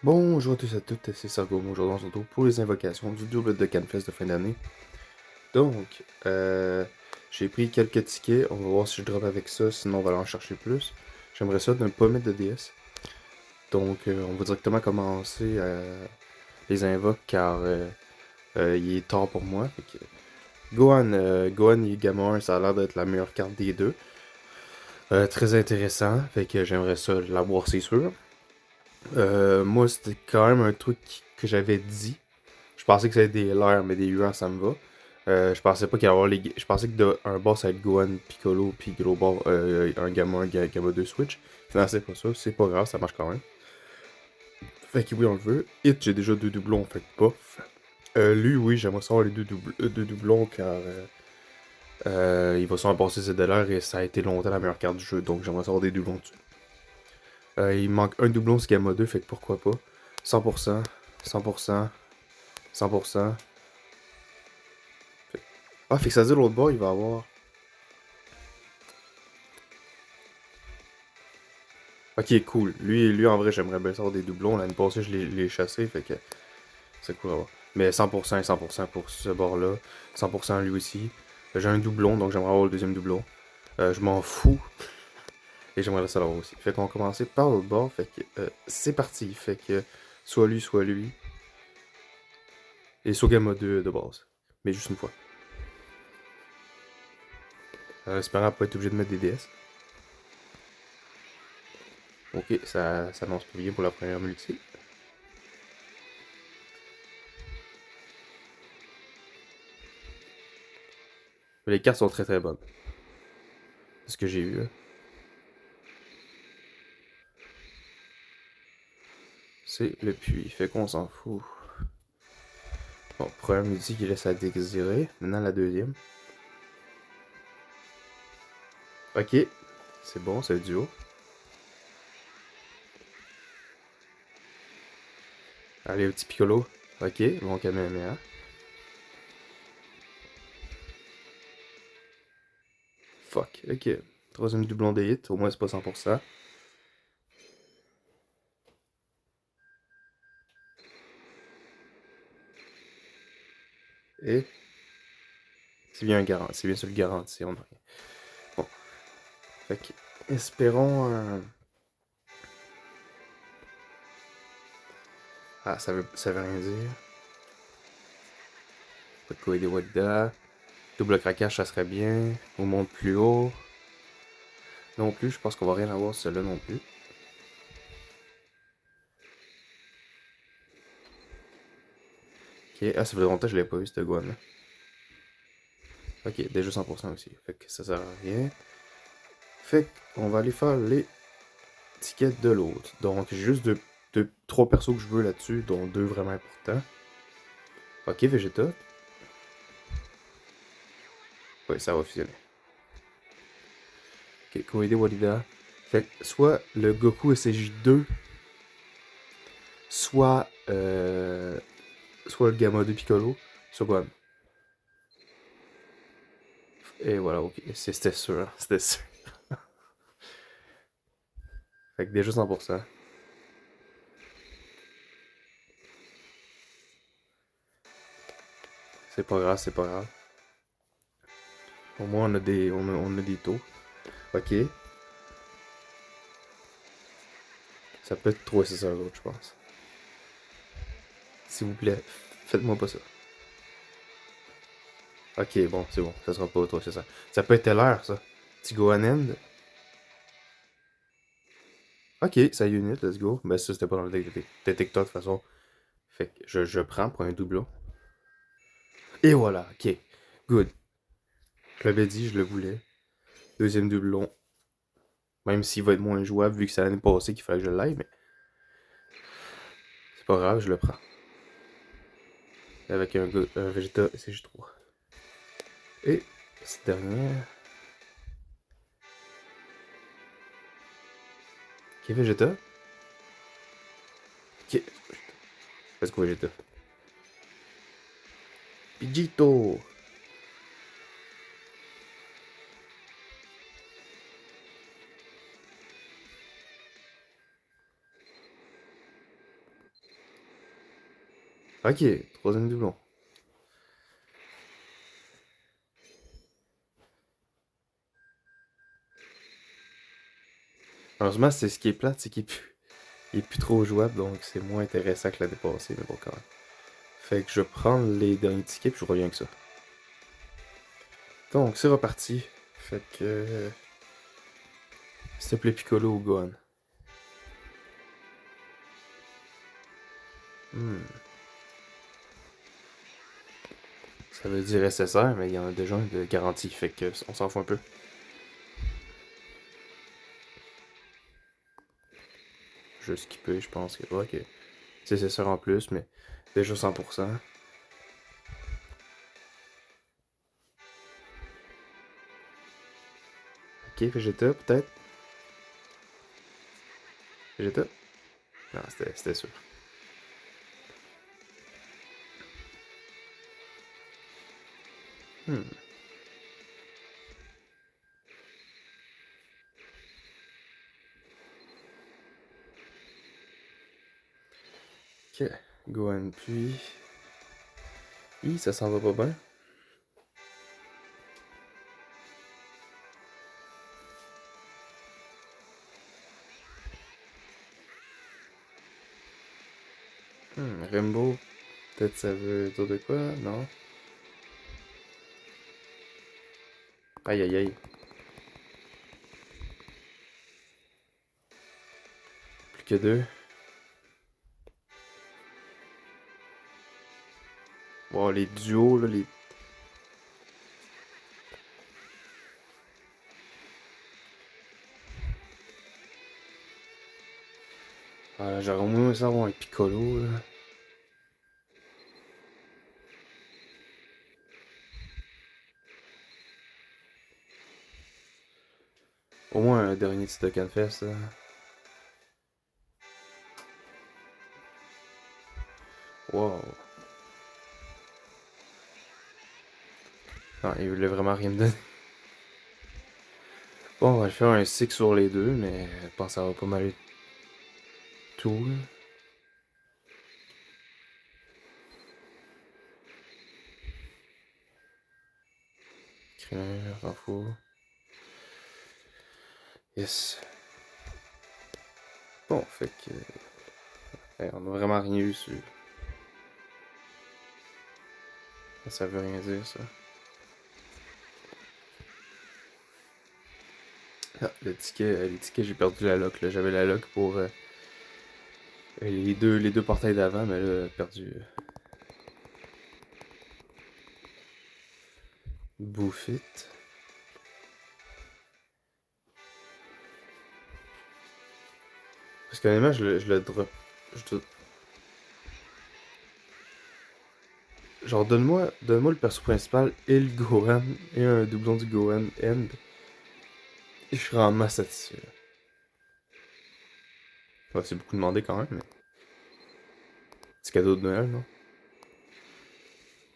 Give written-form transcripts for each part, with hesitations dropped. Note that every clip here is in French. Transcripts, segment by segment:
Bonjour à tous et à toutes, c'est Sargomo. Aujourd'hui, on se retrouve pour les invocations du double de Canfest de fin d'année. Donc, j'ai pris quelques tickets. On va voir si je drop avec ça, sinon on va aller en chercher plus. J'aimerais ça ne pas mettre de DS. Donc, on va directement commencer les invoques car il est tard pour moi. Fait que, Gohan et Gamma 1, ça a l'air d'être la meilleure carte des deux. Très intéressant, fait que j'aimerais ça l'avoir, c'est sûr. Moi, c'était quand même un truc que j'avais dit. Je pensais que c'était des LR, mais des UR, ça me va. Je pensais pas qu'il y avait les. Je pensais que un boss avec Gohan, Piccolo, puis gros ball, un Gamma 1, Gamma 2 Switch. Finalement, c'est pas ça, c'est pas grave, ça marche quand même. Fait que oui, on le veut. Hit, j'ai déjà deux doublons, fait que pof. Lui, oui, j'aimerais savoir les deux doublons car il va sûrement passer ses LR et ça a été longtemps la meilleure carte du jeu, donc j'aimerais savoir des doublons dessus. Il manque un doublon ce Gamma 2, fait que pourquoi pas. 100%, 100%, 100%. Ah, fait que ça veut dire l'autre bord, il va avoir. Ok, cool. Lui en vrai, j'aimerais bien savoir des doublons. L'année passée, je l'ai chassé, fait que c'est cool à voir. Mais 100% et 100% pour ce bord-là. 100% lui aussi. J'ai un doublon, donc j'aimerais avoir le deuxième doublon. Je m'en fous. Et j'aimerais ça l'avoir aussi. Fait qu'on va commencer par l'autre bord. Fait que c'est parti. Fait que soit lui, soit lui. Et Sogama 2 de base. Mais juste une fois. Espérant pas être obligé de mettre des DS. Ok, ça annonce pas bien pour la première multi. Mais les cartes sont très très bonnes. C'est ce que j'ai eu. Là. C'est le puits. Fait qu'on s'en fout. Bon, première multi qui laisse à désirer. Maintenant la deuxième. Ok. C'est bon, c'est le duo. Allez, le petit Piccolo. Ok, bon Kamehameha. Fuck, ok. Troisième doublon des hits, au moins c'est pas 100%. Et c'est bien un garant, c'est bien ça le garanti, on a rien. Bon, fait que, espérons un... Ah, ça veut rien dire. Pas de quoi aider Wadda. Double craquage, ça serait bien. On monte plus haut. Non plus, je pense qu'on va rien avoir celui-là non plus. Ok, ah, ça fait longtemps que je l'ai pas vu, cette Gohan là. Ok, déjà 100% aussi. Fait que ça sert à rien. Fait qu'on va aller faire les tickets de l'autre. Donc, j'ai juste trois persos que je veux là-dessus, dont deux vraiment importants. Ok, Vegeta. Ouais, ça va fusionner. Ok, Koide Walida. Fait que soit le Goku SSJ2, soit, soit le Gamma 2 Piccolo, soit Gohan. Et voilà, ok, c'était sûr, hein, c'était sûr. Fait que déjà 100%. C'est pas grave, c'est pas grave. Au moins, on a des taux. Ok, ça peut être trop SSR je pense. S'il vous plaît, faites-moi pas ça. Ok, bon, c'est bon, ça sera pas trop SSR. Ça peut être LR, ça. Petit Gohan End. Ok, ça unit, let's go. Mais ça, c'était pas dans le détecteur de toute façon. Fait que je prends pour un doublon. Et voilà, ok. Good. Je l'avais dit, je le voulais. Deuxième doublon. Même s'il va être moins jouable vu que c'est l'année passée qu'il fallait que je l'aille, mais c'est pas grave, je le prends. Avec un Vegeta SG3. Et cette dernière. Qui est Vegeta? Qui est... Let's go Vegeta. Pidgeotto! Ok, troisième doublon. Heureusement, c'est ce qui est plate, c'est il est plus trop jouable, donc c'est moins intéressant que l'année passée, mais bon, quand même. Fait que je vais prendre les derniers tickets, puis je reviens avec ça. Donc, c'est reparti. Fait que... s'il te plaît, Piccolo ou Gohan. Hmm. Ça veut dire SSR, mais il y en a déjà un de garantie, fait que on s'en fout un peu. Je vais skipper, je pense que... Ok. C'est SSR en plus, mais déjà 100%. Ok, Vegeta, peut-être. Vegeta? Non, c'était sûr. Hmm. Ok. Gohan, puis... Ça s'en va pas bien. Rainbow, peut-être ça veut dire de quoi? Non? Aïe aïe aïe. Plus que deux. Bon, les duos, là, les... Ah, j'aurais au moins aimé savoir un Piccolo, là. Au moins un dernier titre de Canfest, là. Wow. Non, il voulait vraiment rien me donner. Bon, on va le faire un 6 sur les deux, mais je pense que ça va pas mal être tout, là. Crème, s'en fout. Yes. Bon, fait que... on a vraiment rien eu sur... Ça veut rien dire, ça. Ah, les tickets, j'ai perdu la lock, là. J'avais la lock pour les deux portails d'avant, mais là, perdu. Bouffit. Parce qu'honnêtement, je le drop. Je, genre, donne-moi le perso principal et le Gohan, et un doublon du Gohan End, et je serai en masse satisfait. Ouais, c'est beaucoup demandé quand même, mais. Petit cadeau de Noël, non?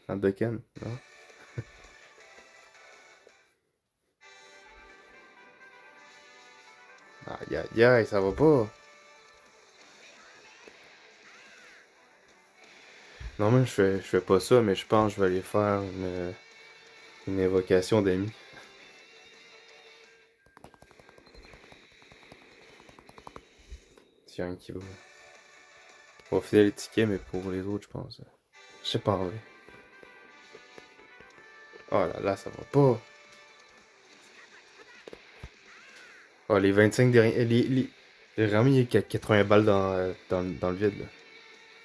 Un de Ken, non? Aïe aïe aïe, ça va pas. Normalement, je fais pas ça, mais je pense que je vais aller faire une invocation d'amis. S'il y a un qui va. On va filer les tickets, mais pour les autres, je pense. Je sais pas, ouais. Oh là là, ça va pas. Oh, les 25 derniers. J'ai vraiment mis 80 balles dans le vide, là.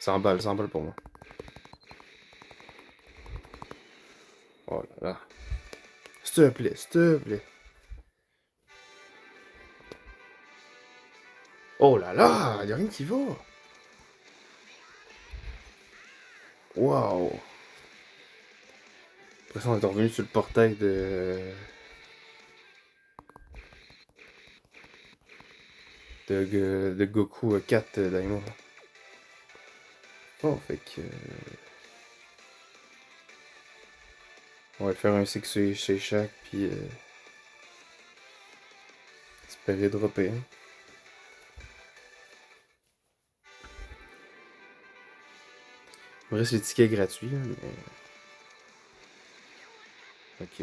100 balles pour moi. Oh là là. S'il te plaît, s'il te plaît. Oh là là, y'a rien qui va. Waouh. Après ça, on est revenu sur le portail de Goku 4 Daima. Bon, fait que. On va faire un six chez chaque, puis espérer dropper, hein. me reste les tickets gratuits, là, mais... Ok.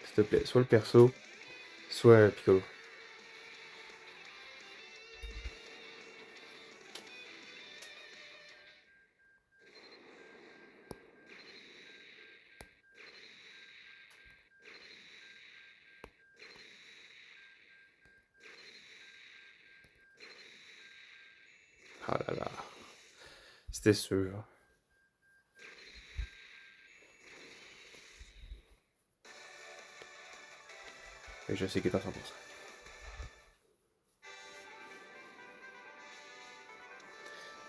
S'il te plaît, soit le perso, soit Piccolo. Ah là là. C'était sûr. Et je sais qu'il est à 100%.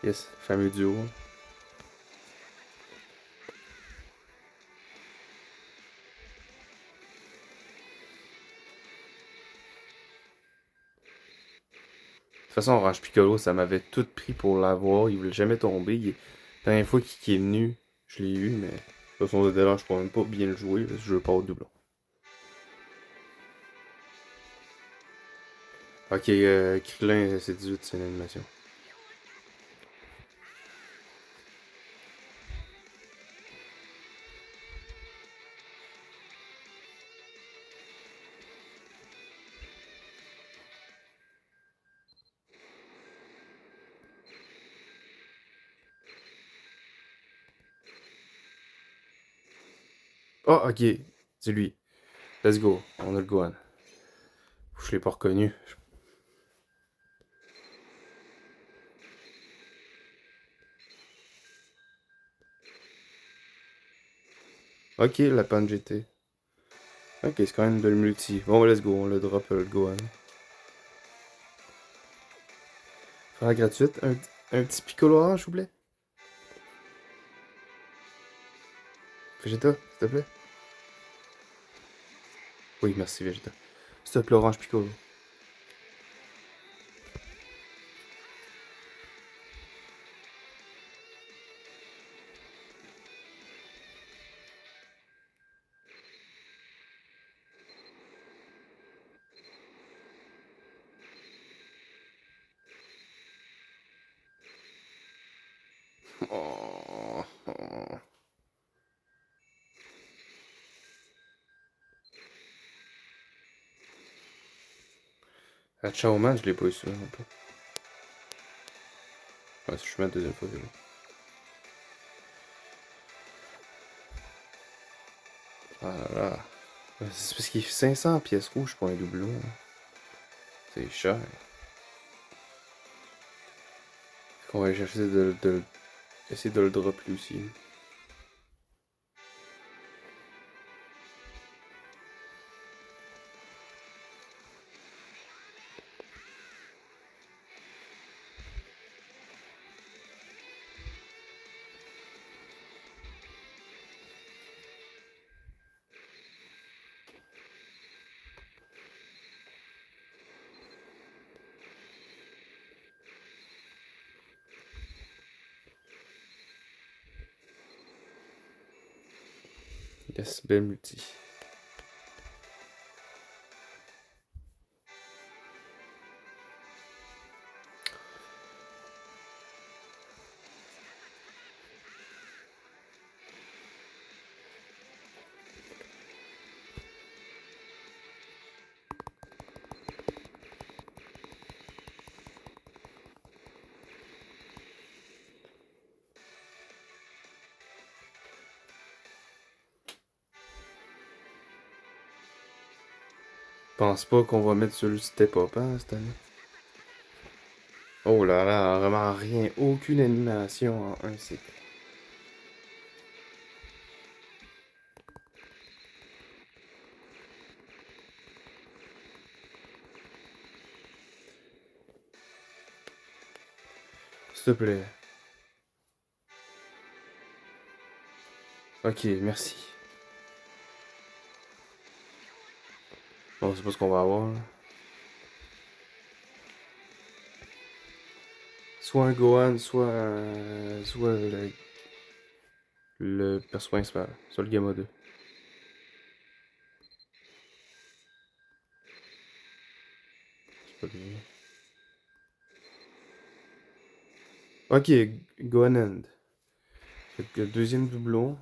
Yes, fameux duo. De toute façon, Orange Piccolo, ça m'avait tout pris pour l'avoir. Il voulait jamais tomber. La dernière fois qu'il est venu, je l'ai eu, mais... De toute façon, de là, je pourrais même pas bien le jouer, parce que je veux pas au doublon. Ok, Krillin, c'est 18, c'est une animation. Oh, ok, c'est lui. Let's go, on a le Gohan. Je l'ai pas reconnu. Ok, la panne GT. Ok, c'est quand même de le multi. Bon, let's go, on le drop, le Gohan. Faire gratuite, un petit Piccolo orange, s'il vous plaît. Vegeta, s'il te plaît. Oui, merci, Vegeta. S'il te plaît, orange Piccolo. Oh, oh. La Chao Man, je l'ai pas eu ça non plus. Ouais, si je mets la deuxième fois, c'est bon. Ah là là. C'est parce qu'il fait 500 pièces rouges pour un doublon. C'est cher. Fait qu'on va chercher essayer de le drop lui aussi. Yes, belle multi. Pense pas qu'on va mettre sur le step up hein, cette année. Oh là là, vraiment rien. Aucune animation en un cycle. S'il te plaît. Ok, merci. Bon, c'est pas ce qu'on va avoir. Là. Soit un Gohan, soit le perso principal. Soit le Gamma 2. C'est pas lui. Ok, Goanend. Fait que le deuxième doublon.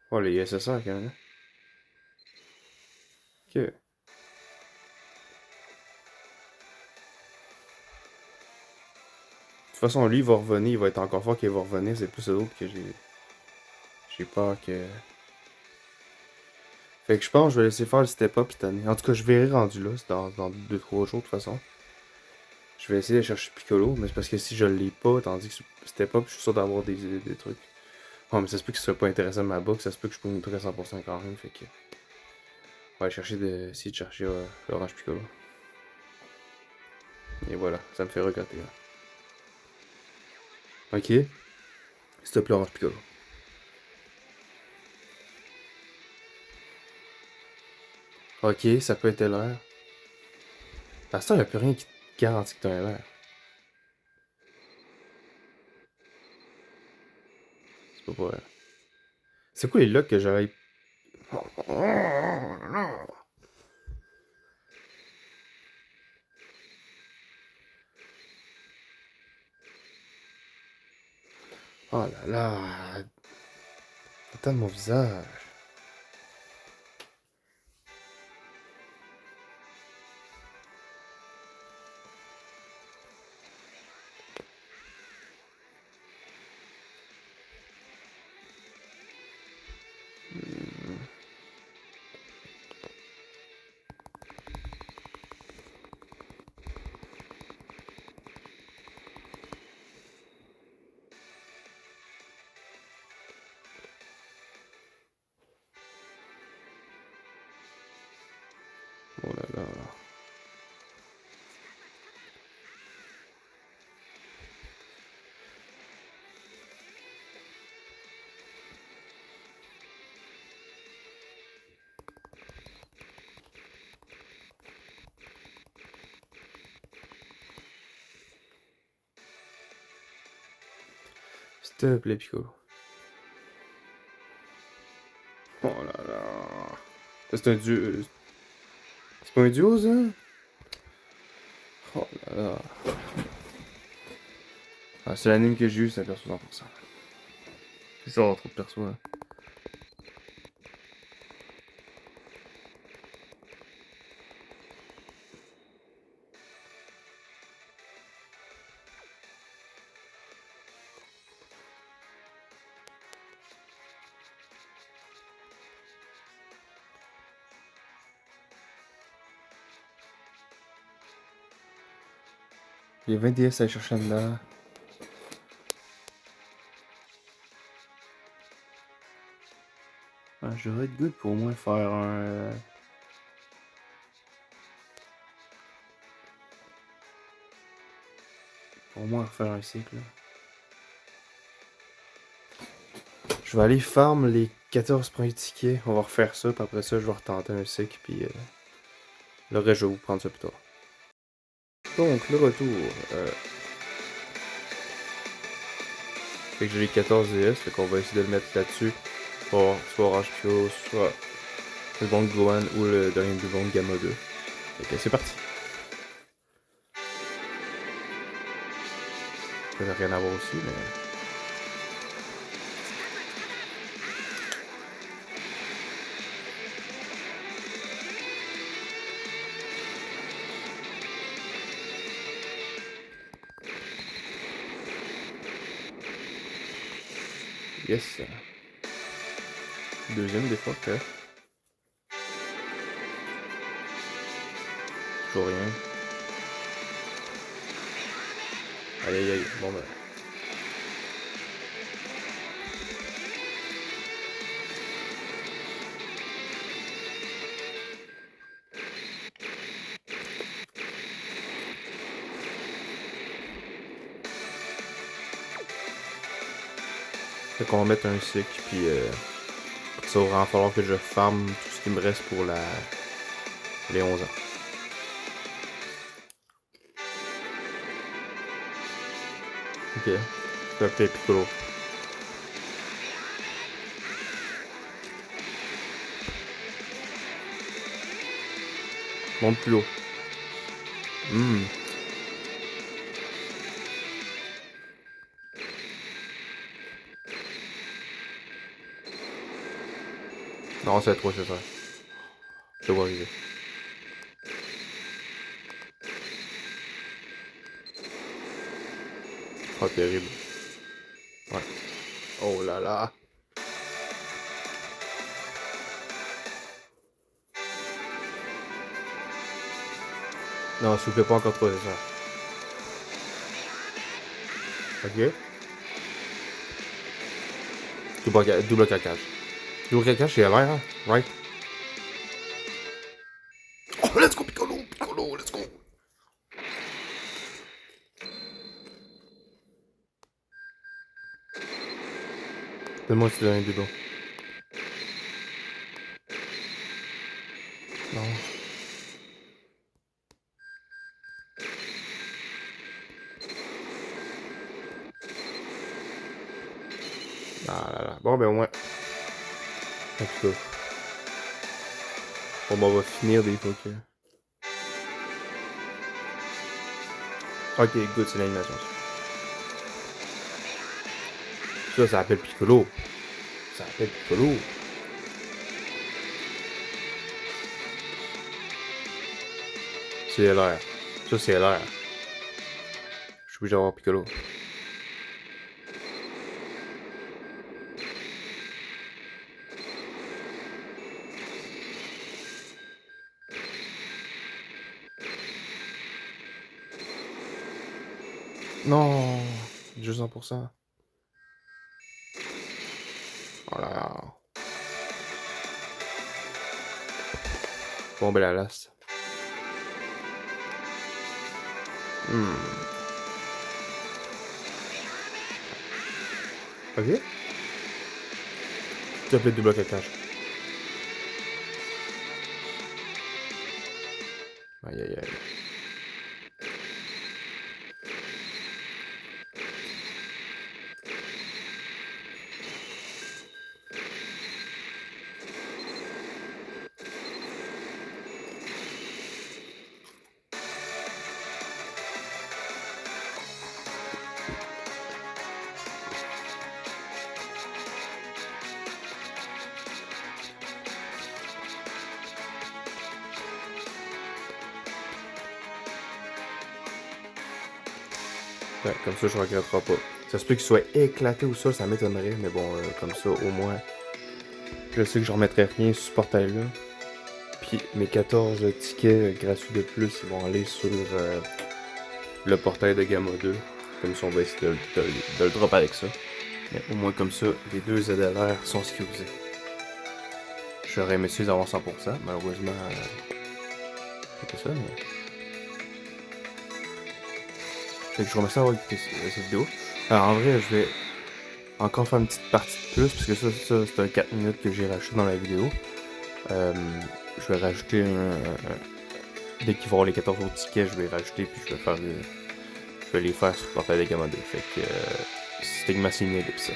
Oh, les SSR quand même. Ok. De toute façon, lui, il va revenir. Il va être encore fort qu'il va revenir. C'est plus l'autre que j'ai peur que. Fait que je pense que je vais laisser faire le step-up cette année. En tout cas, je verrai rendu là. C'est dans 2-3 jours de toute façon. Je vais essayer de chercher Piccolo. Mais c'est parce que si je l'ai pas, tandis que step-up, je suis sûr d'avoir des trucs. Oh, mais ça se peut que ce soit pas intéressant de ma box. Ça se peut que je peux me truc à 100% quand même. Fait que. Ouais, essayer de chercher l'orange Piccolo. Et voilà, ça me fait regarder là. Ok, s'il te plaît, orange Piccolo. Ok, ça peut être l'air. À ce temps, il n'y a plus rien qui te garantit que t'as un l'air. C'est pas vrai. C'est quoi les locks que j'aurais. Oh là là. Putain de mon visage. Oh là là. S'il te plaît, Piccolo. Oh là là. Ça, c'est un duo. C'est pas un duo, ça? Oh là là. Ah, c'est l'anime que j'ai eu, c'est un perso 100%. C'est ça, avoir trop de perso, là. Il y a 20 DS à aller chercher là. Ah, j'aurais être good pour au moins faire un. Pour au moins refaire un cycle. Je vais aller farm les 14 premiers tickets. On va refaire ça, puis après ça, je vais retenter un cycle, puis le reste, je vais vous prendre ça plus tard. Donc, le retour. Fait que j'ai les 14 DS, fait qu'on va essayer de le mettre là-dessus. Pour soit Orange Pio, soit le bon Gohan ou le dernier bon Gamma 2. Fait que c'est parti. Ça n'a rien à voir aussi, mais. Yes. Deuxième des fois que. Toujours rien. Aïe aïe aïe. Bon ben. Fait qu'on va mettre un cycle, puis ça va vraiment falloir que je farm tout ce qui me reste pour les 11 ans. Ok. Je vais peut-être Piccolo. Monte plus haut. Hmm. Non, c'est trop, c'est ça. Je vois arriver. Oh, terrible. Ouais. Oh là là. Non, s'il vous plaît, pas encore trop, c'est ça. Ok. Double caquage. Double caquage, c'est l'air, hein? Right? Oh, let's go, Piccolo! Piccolo, let's go! Donne-moi si tu donnes un double. Non. Ah là là. Bon, ben au moins. Un Piccolo. Bon, ben on va finir des fois que. Ok, good, c'est l'animation. Ça s'appelle Piccolo. Ça s'appelle Piccolo. C'est l'air. Ça, c'est l'air. Je suis obligé d'avoir Piccolo. Non! 200%. Oh là là. Bon, ben la last. Hmm. Ok? Tu as fait double caquage. Aïe aïe aïe. Ouais, comme ça, je regretterai pas. Ça se peut qu'il soit éclaté ou ça m'étonnerait, mais bon, comme ça, au moins, je sais que je remettrai rien sur ce portail-là. Puis mes 14 tickets gratuits de plus, ils vont aller sur le portail de Gamma 2. Comme ça, on va essayer de le drop avec ça. Mais au moins, comme ça, les deux ZLR sont sécurisés. J'aurais aimé les avoir 100%, malheureusement, c'est pas ça, mais. Fait que je vous remercie d'avoir écouté cette vidéo. Alors, en vrai, je vais encore faire une petite partie de plus, parce que ça c'est un 4 minutes que j'ai rajouté dans la vidéo. Je vais rajouter dès qu'il va y avoir les 14 autres tickets, je vais rajouter, puis je vais les faire sur le portail de Gamma 2. Fait que Stigma signé ça.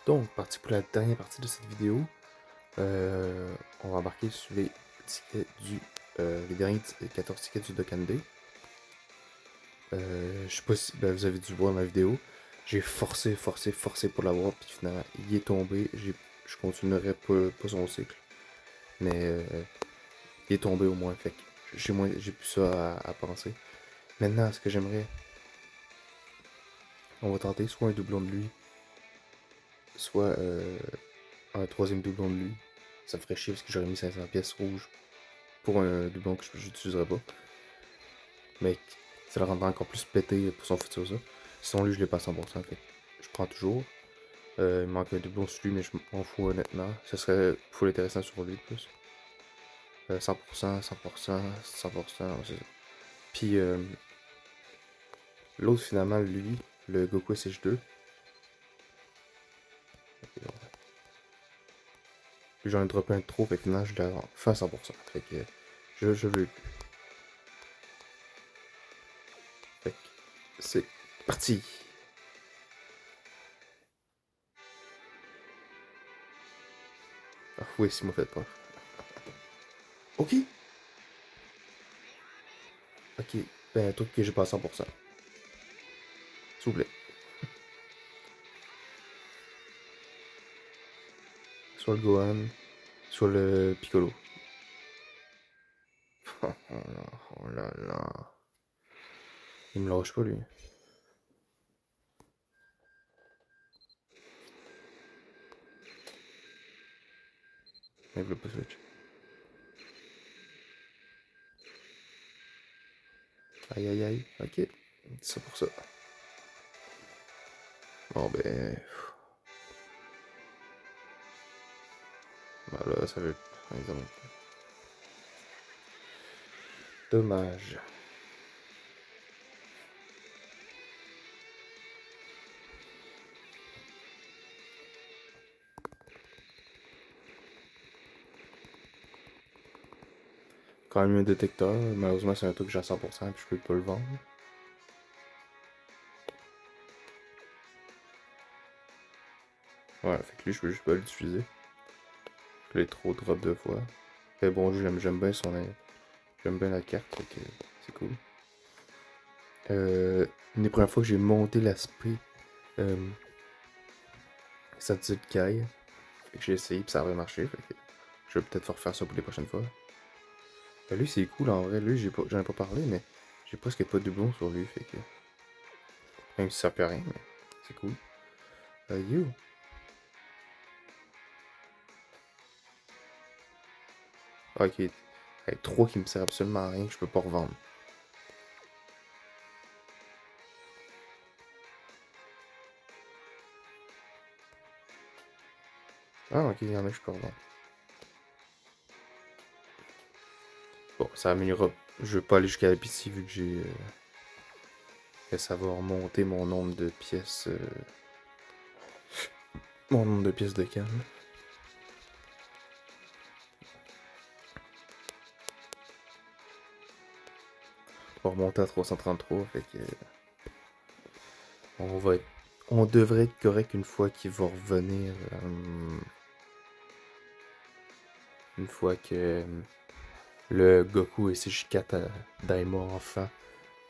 Donc, parti pour la dernière partie de cette vidéo. On va embarquer sur les tickets les derniers 14 tickets du Dokkan Day. Je sais pas si vous avez dû voir ma vidéo. J'ai forcé pour l'avoir, puis finalement, il est tombé. Je continuerai pas son cycle. Mais il est tombé au moins, fait que j'ai plus ça à penser. Maintenant, ce que j'aimerais, on va tenter soit un doublon de lui, soit un troisième doublon de lui. Ça me ferait chier parce que j'aurais mis 500 pièces rouges pour un doublon que j'utiliserais pas. Mais ça le rendra encore plus pété pour son futur, ça. Sinon, lui, je l'ai pas à 100%, fait je prends toujours. Il me manque un doublon sur lui, mais je m'en fous honnêtement. Ça serait full intéressant sur lui, plus. 100%, 100%, 100%, c'est ça. Puis, l'autre, finalement, lui, le Goku SH2. J'en ai droppé un de trop, fait que finalement, je l'ai fait à 100%. Fait que je veux plus. Fait que c'est parti. Ah oui, c'est m'a fait peur. Ok. Ok. Ben, un truc que j'ai pas à 100%. S'il vous plaît. Soit le Gohan, soit le Piccolo. Oh là, oh là là. Il me lâche pas, lui. Il veut pas switch. Aïe aïe aïe. Ok. C'est ça pour ça. Bon ben. Ben là, ça veut. Exemple. Dommage. Quand même un détecteur. Malheureusement, c'est un truc que j'ai à 100% et je peux pas le vendre. Ouais, fait que lui, je peux juste pas l'utiliser. Je l'ai trop drop deux fois. Mais bon, j'aime bien j'aime bien la carte, fait que c'est cool. Une des premières fois que j'ai monté l'aspect, euh, ça dit de Kai. Fait que j'ai essayé pis ça avait marché, fait que je vais peut-être refaire ça pour les prochaines fois. Lui, c'est cool en vrai. Lui, j'en ai pas parlé, mais j'ai presque pas de doublon sur lui, fait que. Même si ça fait rien, mais c'est cool. You. Ok. Hey, 3 qui me sert absolument à rien, que je peux pas revendre. Ah, ok, il y en a que je peux revendre. Bon, ça améliorera. Je vais pas aller jusqu'à la PC vu que j'ai. Que ça va remonter mon nombre de pièces. Mon nombre de pièces de canne. On va remonter à 333, fait que. On va être. On devrait être correct une fois qu'il va revenir. Une fois que le Goku et SH4 Daima enfant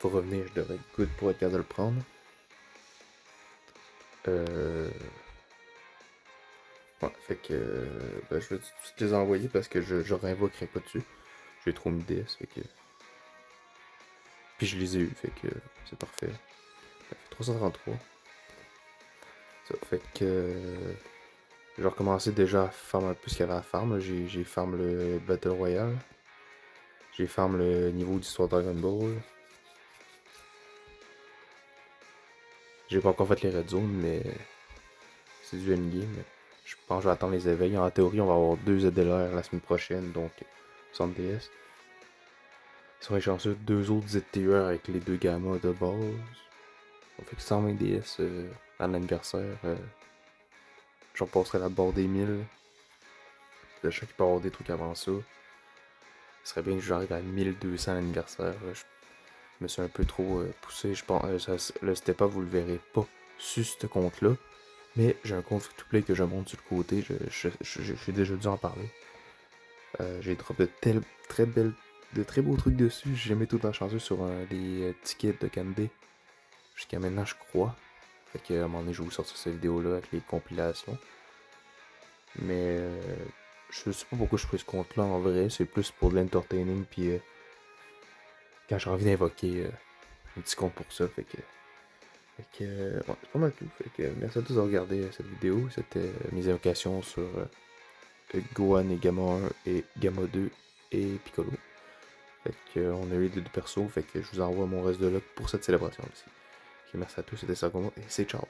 pour revenir, je devrais être good pour être capable de le prendre. Ouais, fait que ben, je vais tout les envoyer parce que je réinvoquerai pas dessus. J'ai trop mis DS, fait que. Puis je les ai eu, fait que c'est parfait. Fait 333. Ça fait que j'ai recommencé déjà à farm un peu ce qu'il y avait à farm. J'ai farm le Battle Royale. J'ai farm le niveau d'histoire Dragon Ball. J'ai pas encore fait les Red Zones, mais c'est du endgame. Je pense que je vais attendre les éveils. En théorie, on va avoir 2 ZLR la semaine prochaine, donc 60 DS. Ils seraient chanceux, 2 autres ZTR avec les 2 gammas de base. On fait que 120 DS à l'anniversaire. Je repasserai la barre des 1000. Je sais qu'il peut y avoir des trucs avant ça. Ce serait bien que j'arrive à 1200 à l'anniversaire. Je me suis un peu trop poussé. Je pense, le step up, vous le verrez pas sur ce compte-là. Mais j'ai un compte free-to-play que je monte sur le côté, j'ai déjà dû en parler. J'ai drop de très beaux trucs dessus. J'ai jamais tout chanceux sur les tickets de Candy. Jusqu'à maintenant, je crois. Fait que, à un moment donné, je vais vous sortir cette vidéo-là avec les compilations. Mais je sais pas pourquoi je fais ce compte-là en vrai. C'est plus pour de l'entertaining. Puis quand j'ai envie d'invoquer un petit compte pour ça. Ouais, c'est pas mal tout. Fait que merci à tous de regarder cette vidéo. C'était mes invocations sur Gohan et Gamma 1 et Gamma 2 et Piccolo. Fait que on a eu les deux persos. Fait que je vous envoie mon reste de luck pour cette célébration aussi. Ok, merci à tous, c'était ça et c'est ciao.